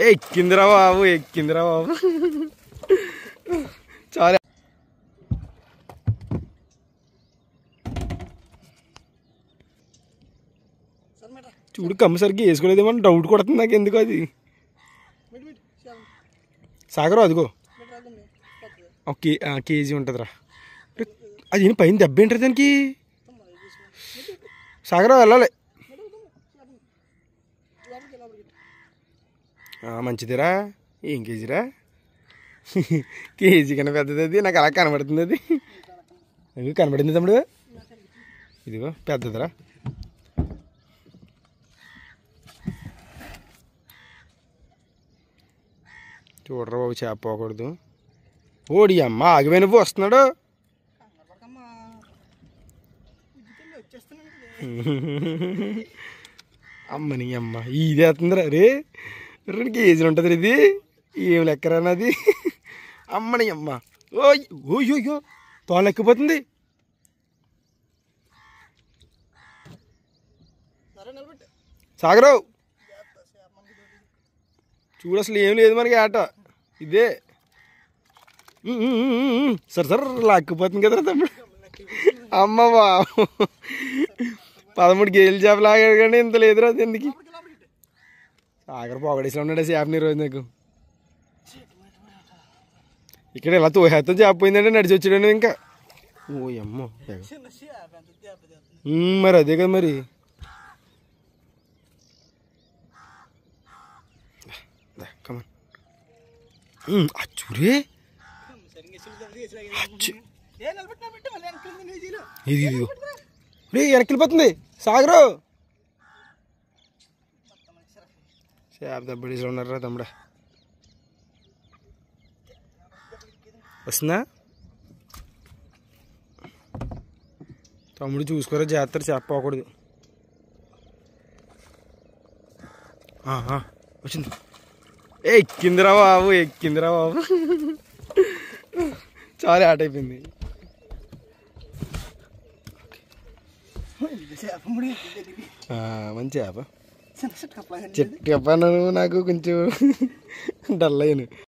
ఎక్కిందిరా బాబు, ఎక్కిందిరా బాబు. చాలా చూడు, కమ్మసరికి వేసుకోలేదేమో డౌట్ కొడుతుంది నాకు. ఎందుకు అది సాగరం? అదిగో ఓకే, కేజీ ఉంటుందిరా. అది పైన దెబ్బ ఏంటారు దానికి? సాగరం వెళ్ళాలి. మంచిదిరా. ఏం కేజీరా? కేజీ కన్నా పెద్దది అది. నాకు అలా కనబడుతుంది. అది అది కనబడింది తమ్ముడు. ఇదిగో పెద్దదిరా. చూడరా బాబు, చేప పోకూడదు. ఓడి అమ్మ, ఆగిపోయి నువ్వు వస్తున్నాడు. అమ్మని అమ్మ, ఇది వేస్తుందిరా. రే 2 కేజీలు ఉంటుంది ఇది. ఏం లెక్కరానది. అమ్మని అమ్మ. ఓయ్యో తోలు ఎక్కిపోతుంది. సాగరావు చూడు, అసలు ఏం లేదు మనకి ఆట. ఇదే సరే లాక్కిపోతుంది కదరా తమ్ముడు. అమ్మ బాబు, 13 కేజీలు చేప లాగాడు కానీ ఇంత లేదురా ఎందుకు. సాగర పొగడేసిలో ఉన్నాడు చేపని ఈరోజు నాకు. ఇక్కడ ఇలా తోహేత్తం చేప పోయిందంటే నడిచి వచ్చాడు ఇంకా. ఓ అమ్మో, మరి అదే కదా మరి. చూడే ఇది రే, వెనక్కి వెళ్ళిపోతుంది. సాగరు చేప దెబ్బడేసి ఉన్నారా తమ్ముడా. వస్తుందా తమ్ముడు? చూసుకోరా, జాగ్రత్త, చేప పోకూడదు. వచ్చింది. ఎక్కిందిరా బాబు, ఎక్కిందిరా బాబు. చాలా ఆట అయిపోయింది. మంచి చేప. చెట్టు చెప్పాను నాకు కొంచెం డల్ అయ్యాను.